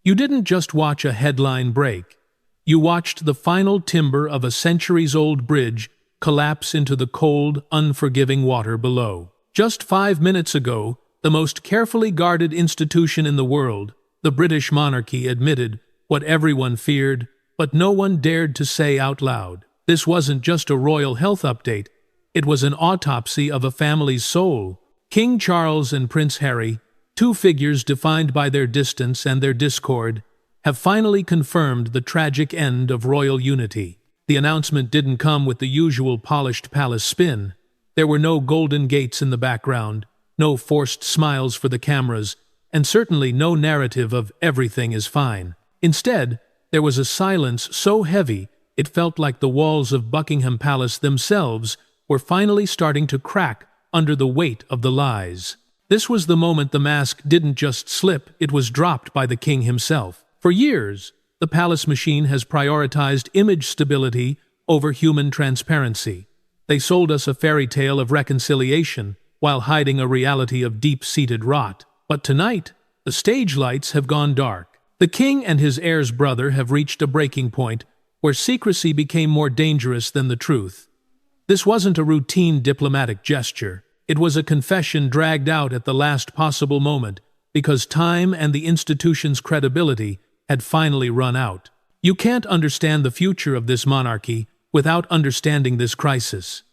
You didn't just watch a headline break. You watched the final timber of a centuries-old bridge collapse into the cold, unforgiving water below. Just 5 minutes ago, the most carefully guarded institution in the world, the British monarchy, admitted what everyone feared, but no one dared to say out loud. This wasn't just a royal health update. It was an autopsy of a family's soul. King Charles and Prince Harry, two figures defined by their distance and their discord, have finally confirmed the tragic end of royal unity. The announcement didn't come with the usual polished palace spin. There were no golden gates in the background, no forced smiles for the cameras, and certainly no narrative of everything is fine. Instead, there was a silence so heavy it felt like the walls of Buckingham Palace themselves were finally starting to crack under the weight of the lies. This was the moment the mask didn't just slip, it was dropped by the king himself. For years, the palace machine has prioritized image stability over human transparency. They sold us a fairy tale of reconciliation while hiding a reality of deep-seated rot. But tonight, the stage lights have gone dark. The king and his heir's brother have reached a breaking point where secrecy became more dangerous than the truth. This wasn't a routine diplomatic gesture. It was a confession dragged out at the last possible moment because time and the institution's credibility had finally run out. You can't understand the future of this monarchy without understanding this crisis.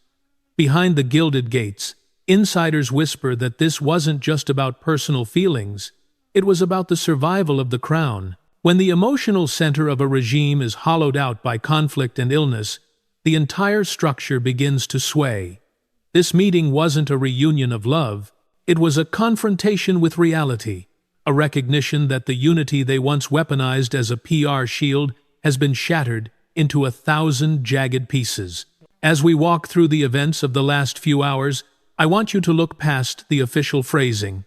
Behind the gilded gates, insiders whisper that this wasn't just about personal feelings, it was about the survival of the crown. When the emotional center of a regime is hollowed out by conflict and illness, the entire structure begins to sway. This meeting wasn't a reunion of love, it was a confrontation with reality, a recognition that the unity they once weaponized as a PR shield has been shattered into 1,000 jagged pieces. As we walk through the events of the last few hours, I want you to look past the official phrasing.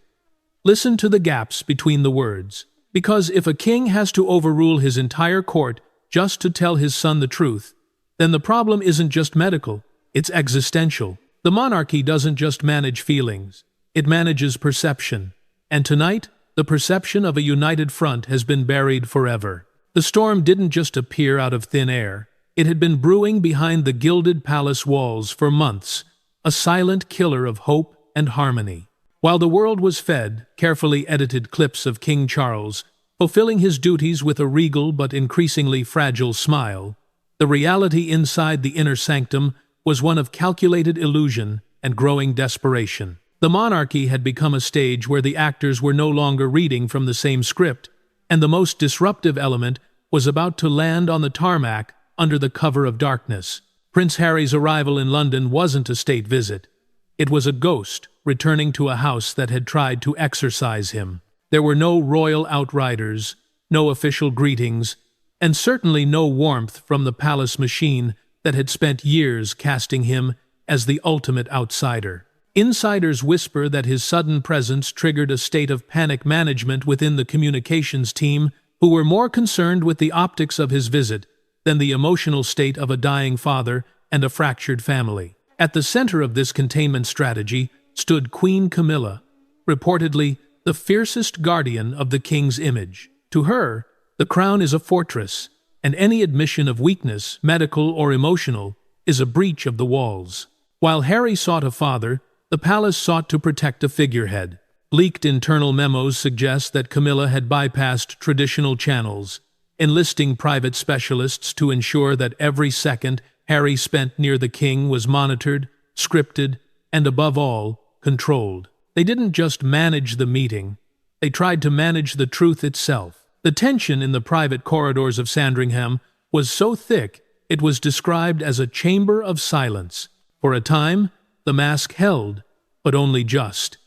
Listen to the gaps between the words. Because if a king has to overrule his entire court just to tell his son the truth, then the problem isn't just medical, it's existential. The monarchy doesn't just manage feelings, it manages perception. And tonight, the perception of a united front has been buried forever. The storm didn't just appear out of thin air. It had been brewing behind the gilded palace walls for months, a silent killer of hope and harmony. While the world was fed carefully edited clips of King Charles, fulfilling his duties with a regal but increasingly fragile smile, the reality inside the inner sanctum was one of calculated illusion and growing desperation. The monarchy had become a stage where the actors were no longer reading from the same script, and the most disruptive element was about to land on the tarmac under the cover of darkness. Prince Harry's arrival in London wasn't a state visit. It was a ghost returning to a house that had tried to exorcise him. There were no royal outriders, no official greetings, and certainly no warmth from the palace machine that had spent years casting him as the ultimate outsider. Insiders whisper that his sudden presence triggered a state of panic management within the communications team, who were more concerned with the optics of his visit than the emotional state of a dying father and a fractured family. At the center of this containment strategy stood Queen Camilla, reportedly the fiercest guardian of the king's image. To her, the crown is a fortress, and any admission of weakness, medical or emotional, is a breach of the walls. While Harry sought a father, the palace sought to protect a figurehead. Leaked internal memos suggest that Camilla had bypassed traditional channels, enlisting private specialists to ensure that every second Harry spent near the king was monitored, scripted, and above all, controlled. They didn't just manage the meeting, they tried to manage the truth itself. The tension in the private corridors of Sandringham was so thick it was described as a chamber of silence. For a time, the mask held, but only just.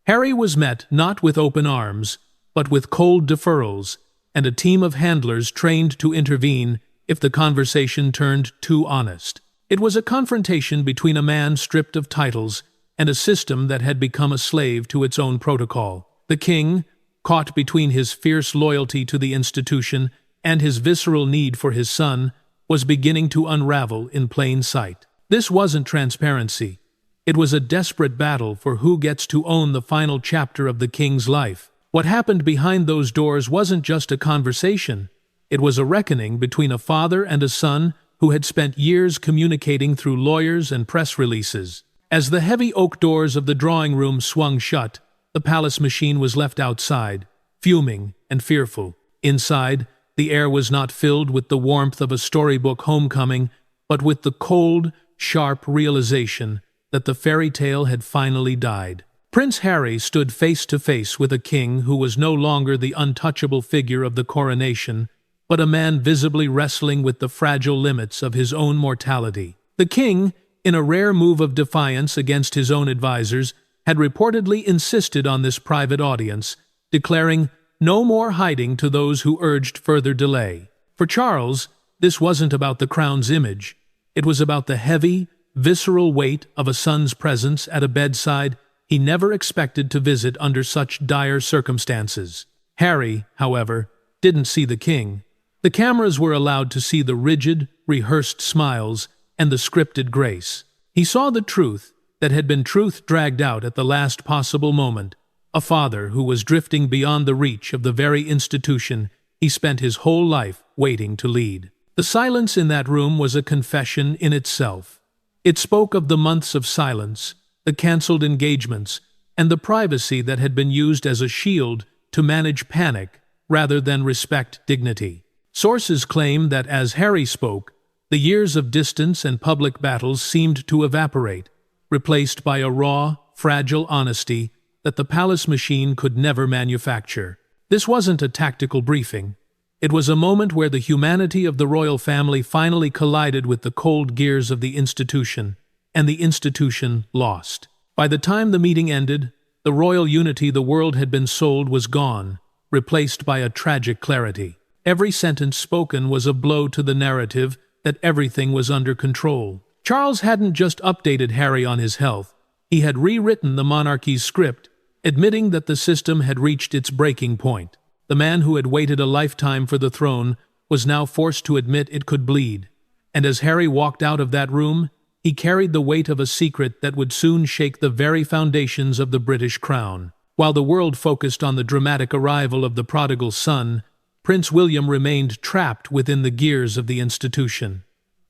Harry was met not with open arms, but with cold deferrals, and a team of handlers trained to intervene if the conversation turned too honest. It was a confrontation between a man stripped of titles and a system that had become a slave to its own protocol. The king, caught between his fierce loyalty to the institution and his visceral need for his son, was beginning to unravel in plain sight. This wasn't transparency. It was a desperate battle for who gets to own the final chapter of the king's life. What happened behind those doors wasn't just a conversation. It was a reckoning between a father and a son who had spent years communicating through lawyers and press releases. As the heavy oak doors of the drawing room swung shut, the palace machine was left outside, fuming and fearful. Inside, the air was not filled with the warmth of a storybook homecoming, but with the cold, sharp realization that the fairy tale had finally died. Prince Harry stood face to face with a king who was no longer the untouchable figure of the coronation, but a man visibly wrestling with the fragile limits of his own mortality. The king, in a rare move of defiance against his own advisers, had reportedly insisted on this private audience, declaring no more hiding to those who urged further delay. For Charles, this wasn't about the crown's image. It was about the heavy, visceral weight of a son's presence at a bedside he never expected to visit under such dire circumstances. Harry, however, didn't see the king. The cameras were allowed to see the rigid, rehearsed smiles and the scripted grace. He saw the truth that had been truth dragged out at the last possible moment, a father who was drifting beyond the reach of the very institution he spent his whole life waiting to lead. The silence in that room was a confession in itself. It spoke of the months of silence, the cancelled engagements, and the privacy that had been used as a shield to manage panic rather than respect dignity. Sources claim that as Harry spoke, the years of distance and public battles seemed to evaporate, replaced by a raw, fragile honesty that the palace machine could never manufacture. This wasn't a tactical briefing. It was a moment where the humanity of the royal family finally collided with the cold gears of the institution, and the institution lost. By the time the meeting ended, the royal unity the world had been sold was gone, replaced by a tragic clarity. Every sentence spoken was a blow to the narrative that everything was under control. Charles hadn't just updated Harry on his health. He had rewritten the monarchy's script, admitting that the system had reached its breaking point. The man who had waited a lifetime for the throne was now forced to admit it could bleed. And as Harry walked out of that room, he carried the weight of a secret that would soon shake the very foundations of the British crown. While the world focused on the dramatic arrival of the prodigal son, Prince William remained trapped within the gears of the institution.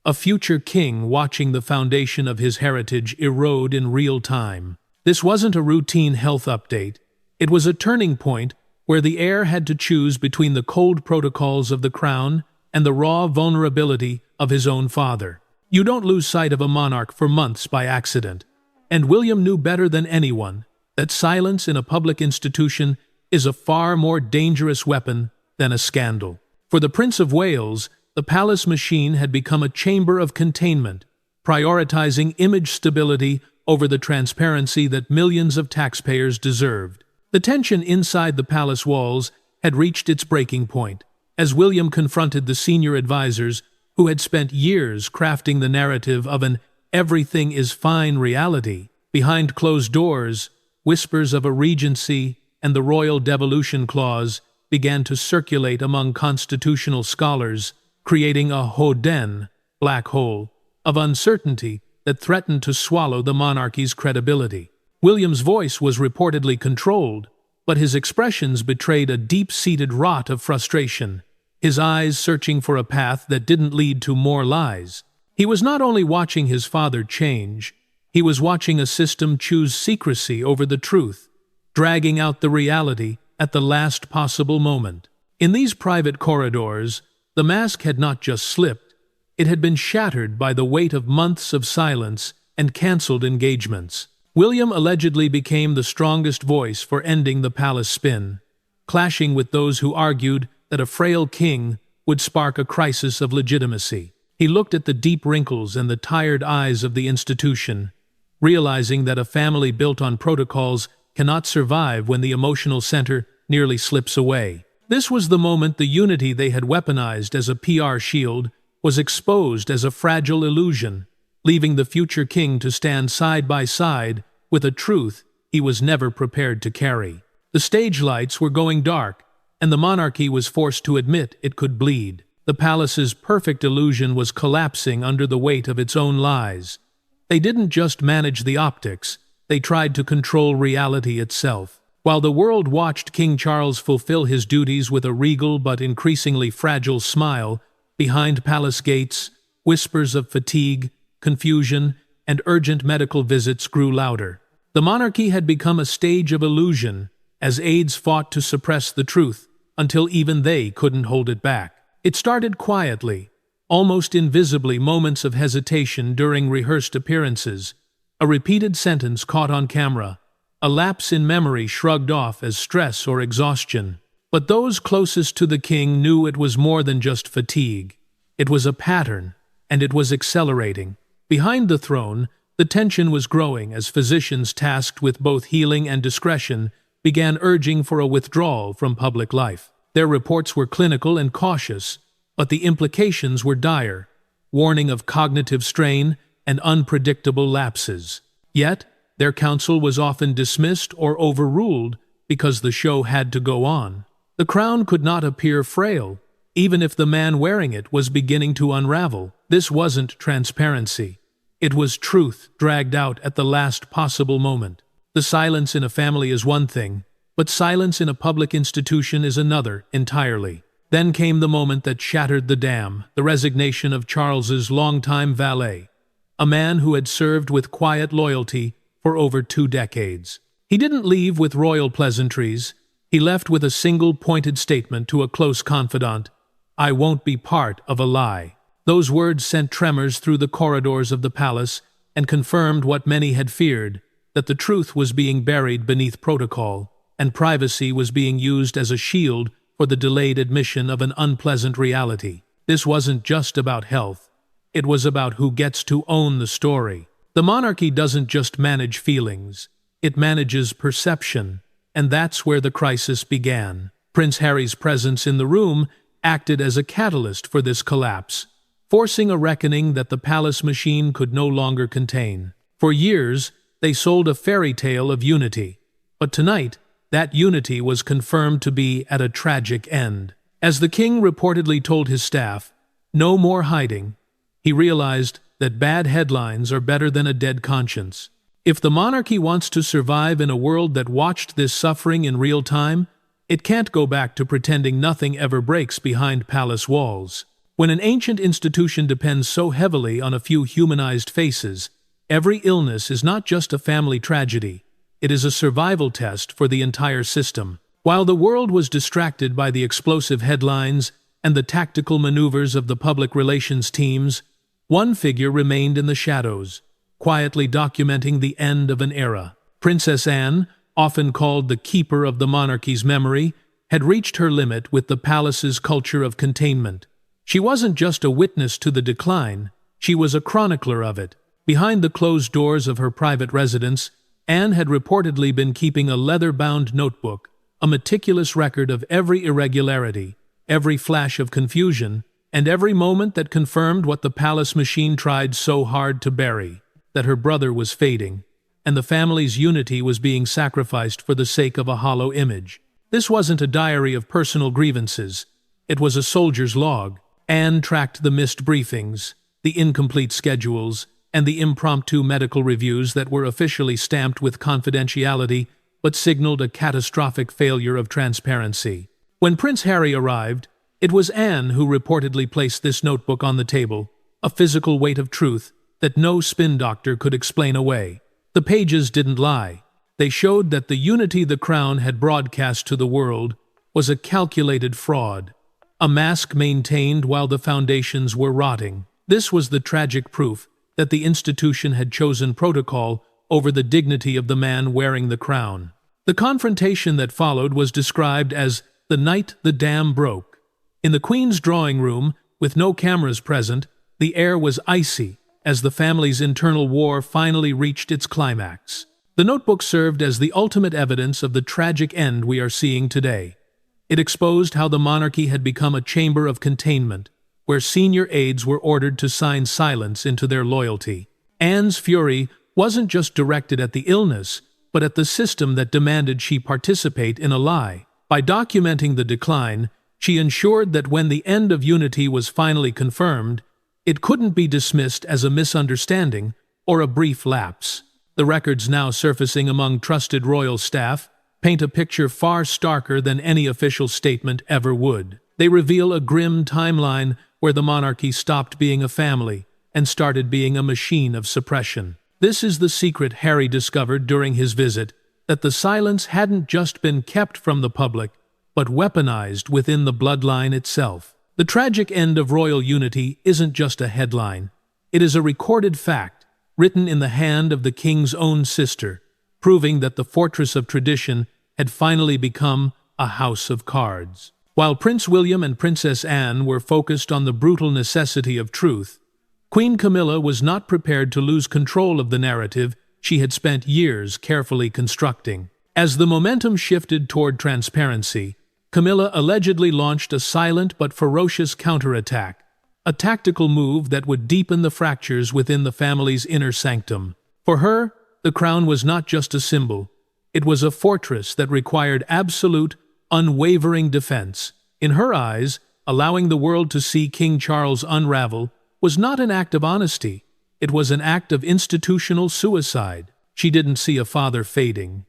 A future king watching the foundation of his heritage erode in real time. This wasn't a routine health update. It was a turning point where the heir had to choose between the cold protocols of the crown and the raw vulnerability of his own father. You don't lose sight of a monarch for months by accident, and William knew better than anyone that silence in a public institution is a far more dangerous weapon than a scandal. For the Prince of Wales, the palace machine had become a chamber of containment, prioritizing image stability over the transparency that millions of taxpayers deserved. The tension inside the palace walls had reached its breaking point, as William confronted the senior advisors who had spent years crafting the narrative of an everything is fine reality. Behind closed doors, whispers of a regency and the royal devolution clause began to circulate among constitutional scholars, creating a Hoden, black hole, of uncertainty that threatened to swallow the monarchy's credibility. William's voice was reportedly controlled, but his expressions betrayed a deep-seated rot of frustration, his eyes searching for a path that didn't lead to more lies. He was not only watching his father change, he was watching a system choose secrecy over the truth, dragging out the reality at the last possible moment. In these private corridors, the mask had not just slipped, it had been shattered by the weight of months of silence and cancelled engagements. William allegedly became the strongest voice for ending the palace spin, clashing with those who argued that a frail king would spark a crisis of legitimacy. He looked at the deep wrinkles and the tired eyes of the institution, realizing that a family built on protocols cannot survive when the emotional center nearly slips away. This was the moment the unity they had weaponized as a PR shield was exposed as a fragile illusion, leaving the future king to stand side by side with a truth he was never prepared to carry. The stage lights were going dark, and the monarchy was forced to admit it could bleed. The palace's perfect illusion was collapsing under the weight of its own lies. They didn't just manage the optics, they tried to control reality itself. While the world watched King Charles fulfill his duties with a regal but increasingly fragile smile, behind palace gates, whispers of fatigue, confusion, and urgent medical visits grew louder. The monarchy had become a stage of illusion, as aides fought to suppress the truth, until even they couldn't hold it back. It started quietly, almost invisibly, moments of hesitation during rehearsed appearances, a repeated sentence caught on camera, a lapse in memory shrugged off as stress or exhaustion. But those closest to the king knew it was more than just fatigue. It was a pattern, and it was accelerating. Behind the throne, the tension was growing as physicians tasked with both healing and discretion began urging for a withdrawal from public life. Their reports were clinical and cautious, but the implications were dire, warning of cognitive strain and unpredictable lapses. Yet, their counsel was often dismissed or overruled because the show had to go on. The crown could not appear frail, even if the man wearing it was beginning to unravel. This wasn't transparency. It was truth dragged out at the last possible moment. The silence in a family is one thing, but silence in a public institution is another entirely. Then came the moment that shattered the dam, the resignation of Charles's longtime valet, a man who had served with quiet loyalty for over 2 decades. He didn't leave with royal pleasantries. He left with a single pointed statement to a close confidant: "I won't be part of a lie." Those words sent tremors through the corridors of the palace and confirmed what many had feared, that the truth was being buried beneath protocol, and privacy was being used as a shield for the delayed admission of an unpleasant reality. This wasn't just about health. It was about who gets to own the story. The monarchy doesn't just manage feelings. It manages perception, and that's where the crisis began. Prince Harry's presence in the room acted as a catalyst for this collapse, forcing a reckoning that the palace machine could no longer contain. For years, they sold a fairy tale of unity, but tonight, that unity was confirmed to be at a tragic end. As the king reportedly told his staff, "No more hiding," he realized that bad headlines are better than a dead conscience. If the monarchy wants to survive in a world that watched this suffering in real time, it can't go back to pretending nothing ever breaks behind palace walls. When an ancient institution depends so heavily on a few humanized faces, every illness is not just a family tragedy. It is a survival test for the entire system. While the world was distracted by the explosive headlines and the tactical maneuvers of the public relations teams, one figure remained in the shadows, quietly documenting the end of an era. Princess Anne, often called the keeper of the monarchy's memory, had reached her limit with the palace's culture of containment. She wasn't just a witness to the decline, she was a chronicler of it. Behind the closed doors of her private residence, Anne had reportedly been keeping a leather-bound notebook, a meticulous record of every irregularity, every flash of confusion, and every moment that confirmed what the palace machine tried so hard to bury, that her brother was fading, and the family's unity was being sacrificed for the sake of a hollow image. This wasn't a diary of personal grievances. It was a soldier's log. Anne tracked the missed briefings, the incomplete schedules, and the impromptu medical reviews that were officially stamped with confidentiality but signaled a catastrophic failure of transparency. When Prince Harry arrived, it was Anne who reportedly placed this notebook on the table, a physical weight of truth that no spin doctor could explain away. The pages didn't lie. They showed that the unity the crown had broadcast to the world was a calculated fraud, a mask maintained while the foundations were rotting. This was the tragic proof that the institution had chosen protocol over the dignity of the man wearing the crown. The confrontation that followed was described as the night the dam broke. In the Queen's drawing room, with no cameras present, the air was icy as the family's internal war finally reached its climax. The notebook served as the ultimate evidence of the tragic end we are seeing today. It exposed how the monarchy had become a chamber of containment, where senior aides were ordered to sign silence into their loyalty. Anne's fury wasn't just directed at the illness, but at the system that demanded she participate in a lie. By documenting the decline, she ensured that when the end of unity was finally confirmed, it couldn't be dismissed as a misunderstanding or a brief lapse. The records now surfacing among trusted royal staff, paint a picture far starker than any official statement ever would. They reveal a grim timeline where the monarchy stopped being a family and started being a machine of suppression. This is the secret Harry discovered during his visit, that the silence hadn't just been kept from the public, but weaponized within the bloodline itself. The tragic end of royal unity isn't just a headline. It is a recorded fact, written in the hand of the king's own sister, proving that the fortress of tradition had finally become a house of cards. While Prince William and Princess Anne were focused on the brutal necessity of truth, Queen Camilla was not prepared to lose control of the narrative she had spent years carefully constructing. As the momentum shifted toward transparency, Camilla allegedly launched a silent but ferocious counterattack, a tactical move that would deepen the fractures within the family's inner sanctum. For her, the crown was not just a symbol. It was a fortress that required absolute, unwavering defense. In her eyes, allowing the world to see King Charles unravel was not an act of honesty. It was an act of institutional suicide. She didn't see a father fading.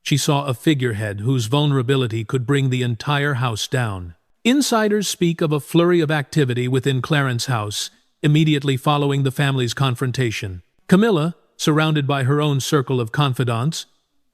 She saw a figurehead whose vulnerability could bring the entire house down. Insiders speak of a flurry of activity within Clarence House, immediately following the family's confrontation. Camilla, surrounded by her own circle of confidants,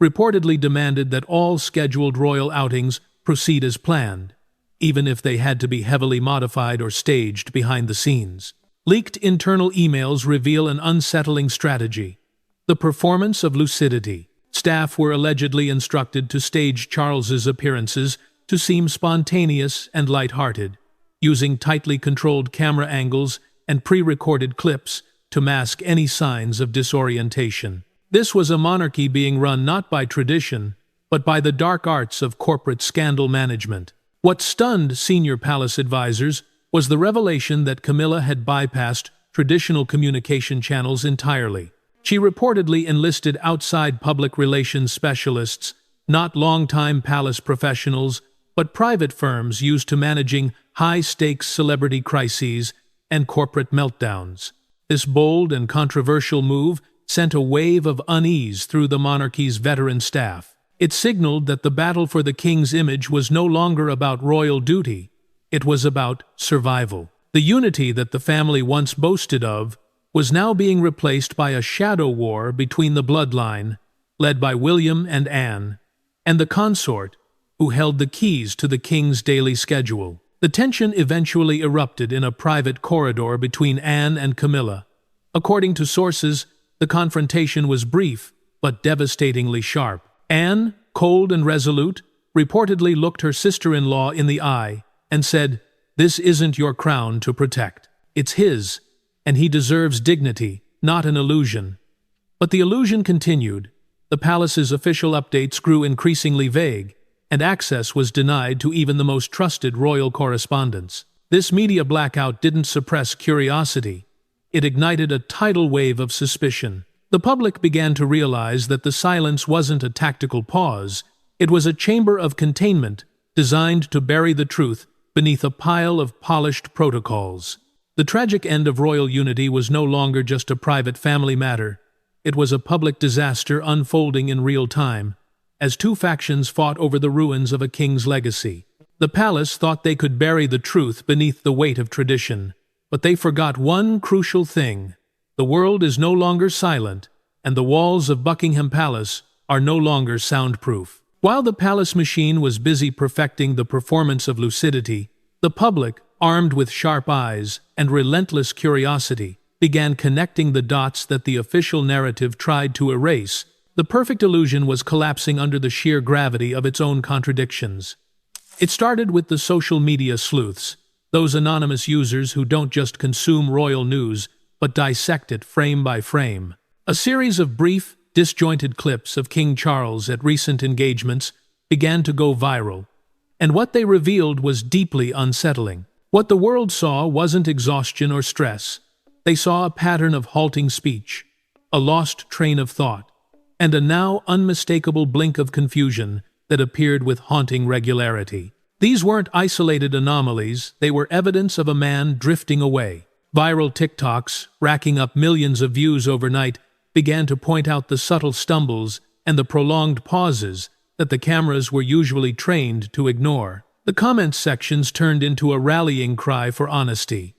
reportedly demanded that all scheduled royal outings proceed as planned, even if they had to be heavily modified or staged behind the scenes. Leaked internal emails reveal an unsettling strategy: the performance of lucidity. Staff were allegedly instructed to stage Charles's appearances to seem spontaneous and light-hearted, using tightly controlled camera angles and pre-recorded clips to mask any signs of disorientation. This was a monarchy being run not by tradition, but by the dark arts of corporate scandal management. What stunned senior palace advisors was the revelation that Camilla had bypassed traditional communication channels entirely. She reportedly enlisted outside public relations specialists, not long-time palace professionals, but private firms used to managing high-stakes celebrity crises and corporate meltdowns. This bold and controversial move sent a wave of unease through the monarchy's veteran staff. It signaled that the battle for the king's image was no longer about royal duty. It was about survival. The unity that the family once boasted of was now being replaced by a shadow war between the bloodline, led by William and Anne, and the consort, who held the keys to the king's daily schedule. The tension eventually erupted in a private corridor between Anne and Camilla. According to sources, the confrontation was brief, but devastatingly sharp. Anne, cold and resolute, reportedly looked her sister-in-law in the eye and said, "This isn't your crown to protect. It's his, and he deserves dignity, not an illusion." But the illusion continued. The palace's official updates grew increasingly vague, and access was denied to even the most trusted royal correspondents. This media blackout didn't suppress curiosity. It ignited a tidal wave of suspicion. The public began to realize that the silence wasn't a tactical pause. It was a chamber of containment designed to bury the truth beneath a pile of polished protocols. The tragic end of royal unity was no longer just a private family matter. It was a public disaster unfolding in real time, as two factions fought over the ruins of a king's legacy. The palace thought they could bury the truth beneath the weight of tradition, but they forgot one crucial thing. The world is no longer silent, and the walls of Buckingham Palace are no longer soundproof. While the palace machine was busy perfecting the performance of lucidity, the public, armed with sharp eyes and relentless curiosity, began connecting the dots that the official narrative tried to erase. The perfect illusion was collapsing under the sheer gravity of its own contradictions. It started with the social media sleuths, those anonymous users who don't just consume royal news, but dissect it frame by frame. A series of brief, disjointed clips of King Charles at recent engagements began to go viral, and what they revealed was deeply unsettling. What the world saw wasn't exhaustion or stress. They saw a pattern of halting speech, a lost train of thought, and a now unmistakable blink of confusion that appeared with haunting regularity. These weren't isolated anomalies, they were evidence of a man drifting away. Viral TikToks, racking up millions of views overnight, began to point out the subtle stumbles and the prolonged pauses that the cameras were usually trained to ignore. The comment sections turned into a rallying cry for honesty.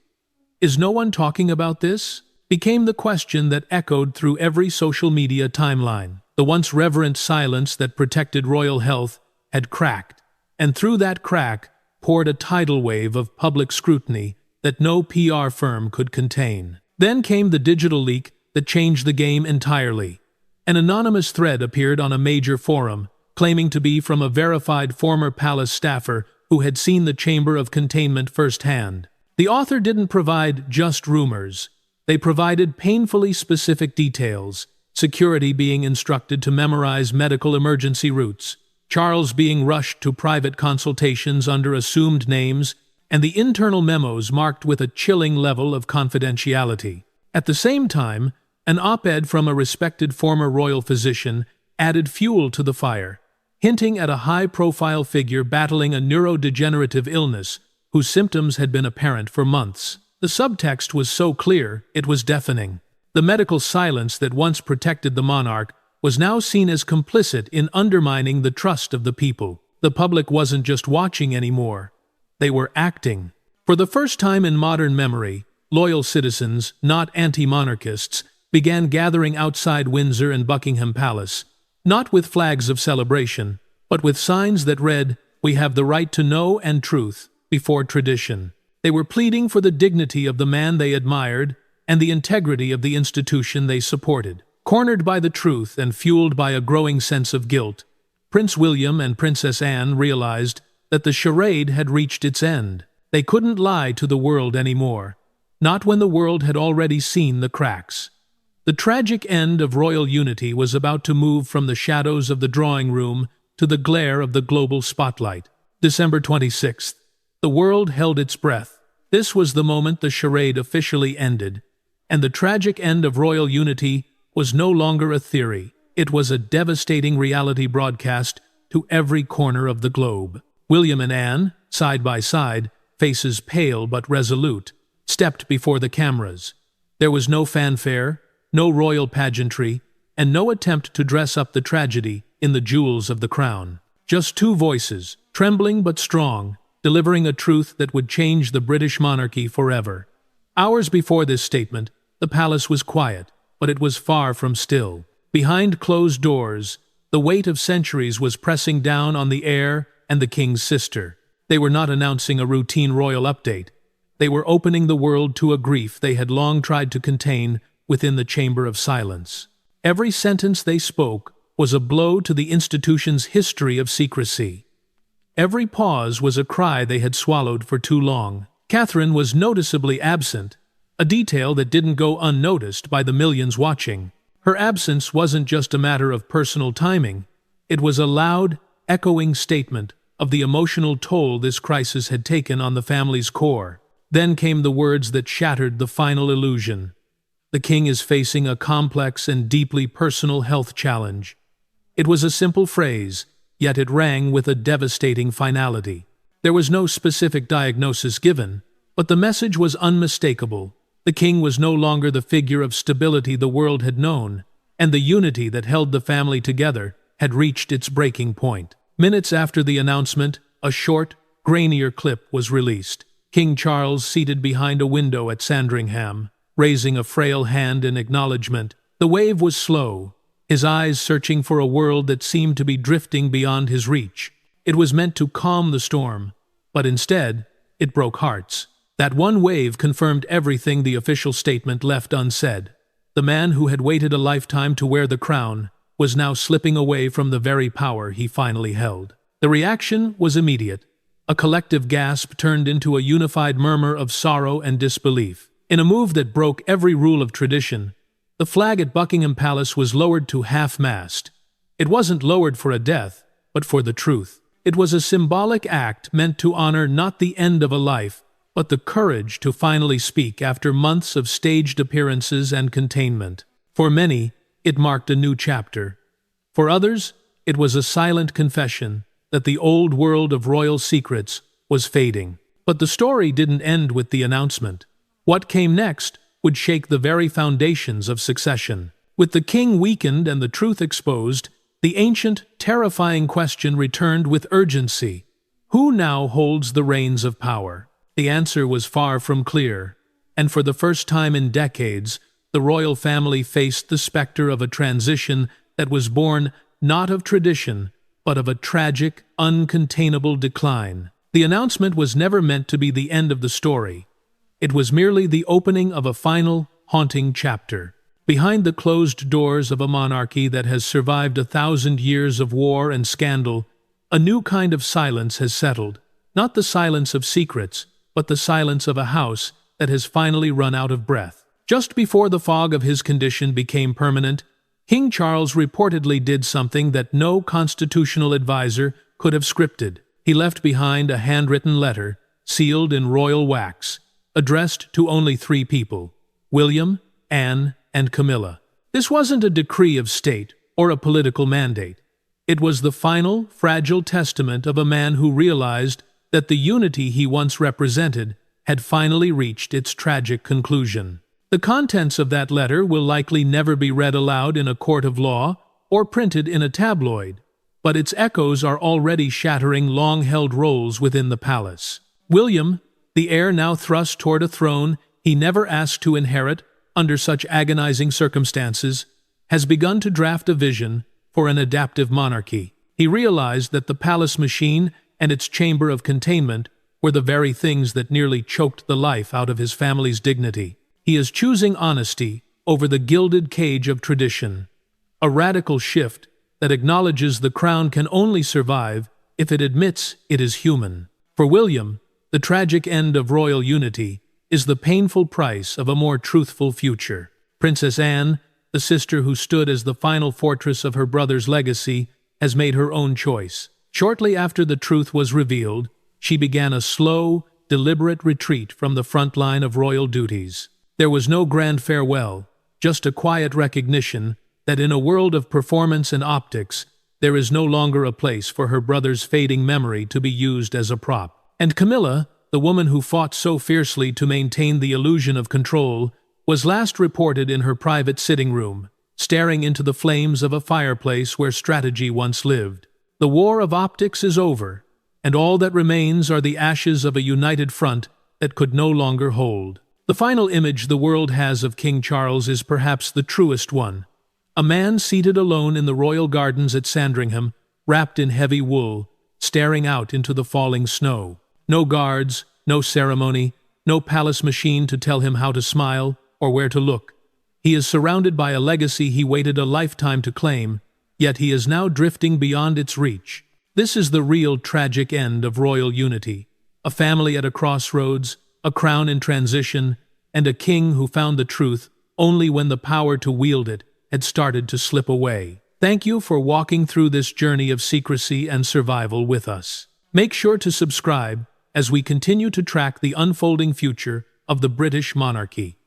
"Is no one talking about this?" became the question that echoed through every social media timeline. The once reverent silence that protected royal health had cracked, and through that crack poured a tidal wave of public scrutiny that no PR firm could contain. Then came the digital leak that changed the game entirely. An anonymous thread appeared on a major forum, claiming to be from a verified former palace staffer who had seen the chamber of containment firsthand. The author didn't provide just rumors. They provided painfully specific details, security being instructed to memorize medical emergency routes, Charles being rushed to private consultations under assumed names, and the internal memos marked with a chilling level of confidentiality. At the same time, an op-ed from a respected former royal physician added fuel to the fire, hinting at a high-profile figure battling a neurodegenerative illness whose symptoms had been apparent for months. The subtext was so clear, it was deafening. The medical silence that once protected the monarch was now seen as complicit in undermining the trust of the people. The public wasn't just watching anymore. They were acting. For the first time in modern memory, loyal citizens, not anti-monarchists, began gathering outside Windsor and Buckingham Palace, not with flags of celebration, but with signs that read, "We have the right to know and truth," before tradition. They were pleading for the dignity of the man they admired and the integrity of the institution they supported. Cornered by the truth and fueled by a growing sense of guilt, Prince William and Princess Anne realized that the charade had reached its end. They couldn't lie to the world anymore, not when the world had already seen the cracks. The tragic end of royal unity was about to move from the shadows of the drawing room to the glare of the global spotlight. December 26th. The world held its breath. This was the moment the charade officially ended, and the tragic end of royal unity was no longer a theory. It was a devastating reality broadcast to every corner of the globe. William and Anne, side by side, faces pale but resolute, stepped before the cameras. There was no fanfare, no royal pageantry, and no attempt to dress up the tragedy in the jewels of the crown. Just two voices, trembling but strong, delivering a truth that would change the British monarchy forever. Hours before this statement, the palace was quiet, but it was far from still. Behind closed doors, the weight of centuries was pressing down on the heir and the king's sister. They were not announcing a routine royal update. They were opening the world to a grief they had long tried to contain within the chamber of silence. Every sentence they spoke was a blow to the institution's history of secrecy. Every pause was a cry they had swallowed for too long. Catherine was noticeably absent, a detail that didn't go unnoticed by the millions watching. Her absence wasn't just a matter of personal timing. It was a loud, echoing statement of the emotional toll this crisis had taken on the family's core. Then came the words that shattered the final illusion. The king is facing a complex and deeply personal health challenge. It was a simple phrase, yet it rang with a devastating finality. There was no specific diagnosis given, but the message was unmistakable. The king was no longer the figure of stability the world had known, and the unity that held the family together had reached its breaking point. Minutes after the announcement, a short, grainier clip was released. King Charles seated behind a window at Sandringham, raising a frail hand in acknowledgement. The wave was slow, his eyes searching for a world that seemed to be drifting beyond his reach. It was meant to calm the storm, but instead, it broke hearts. That one wave confirmed everything the official statement left unsaid. The man who had waited a lifetime to wear the crown was now slipping away from the very power he finally held. The reaction was immediate. A collective gasp turned into a unified murmur of sorrow and disbelief. In a move that broke every rule of tradition, the flag at Buckingham Palace was lowered to half-mast. It wasn't lowered for a death, but for the truth. It was a symbolic act meant to honor not the end of a life, but the courage to finally speak after months of staged appearances and containment. For many, it marked a new chapter. For others, it was a silent confession that the old world of royal secrets was fading. But the story didn't end with the announcement. What came next would shake the very foundations of succession. With the king weakened and the truth exposed, The ancient, terrifying question returned with urgency. Who now holds the reins of power? The answer was far from clear, and for the first time in decades, the royal family faced the specter of a transition that was born not of tradition, but of a tragic, uncontainable decline. The announcement was never meant to be the end of the story. It was merely the opening of a final, haunting chapter. Behind the closed doors of a monarchy that has survived 1,000 years of war and scandal, a new kind of silence has settled. Not the silence of secrets, but the silence of a house that has finally run out of breath. Just before the fog of his condition became permanent, King Charles reportedly did something that no constitutional advisor could have scripted. He left behind a handwritten letter, sealed in royal wax, addressed to only 3 people: William, Anne, and Camilla. This wasn't a decree of state or a political mandate. It was the final, fragile testament of a man who realized that the unity he once represented had finally reached its tragic conclusion. The contents of that letter will likely never be read aloud in a court of law or printed in a tabloid, but its echoes are already shattering long-held roles within the palace. William, the heir now thrust toward a throne he never asked to inherit under such agonizing circumstances, has begun to draft a vision for an adaptive monarchy. He realized that the palace machine and its chamber of containment were the very things that nearly choked the life out of his family's dignity. He is choosing honesty over the gilded cage of tradition, a radical shift that acknowledges the crown can only survive if it admits it is human. For William, the tragic end of royal unity is the painful price of a more truthful future. Princess Anne, the sister who stood as the final fortress of her brother's legacy, has made her own choice. Shortly after the truth was revealed, she began a slow, deliberate retreat from the front line of royal duties. There was no grand farewell, just a quiet recognition that in a world of performance and optics, there is no longer a place for her brother's fading memory to be used as a prop. And Camilla, the woman who fought so fiercely to maintain the illusion of control, was last reported in her private sitting room, staring into the flames of a fireplace where strategy once lived. The war of optics is over, and all that remains are the ashes of a united front that could no longer hold. The final image the world has of King Charles is perhaps the truest one. A man seated alone in the royal gardens at Sandringham, wrapped in heavy wool, staring out into the falling snow. No guards, no ceremony, no palace machine to tell him how to smile or where to look. He is surrounded by a legacy he waited a lifetime to claim, yet he is now drifting beyond its reach. This is the real tragic end of royal unity. A family at a crossroads, a crown in transition, and a king who found the truth only when the power to wield it had started to slip away. Thank you for walking through this journey of secrecy and survival with us. Make sure to subscribe as we continue to track the unfolding future of the British monarchy.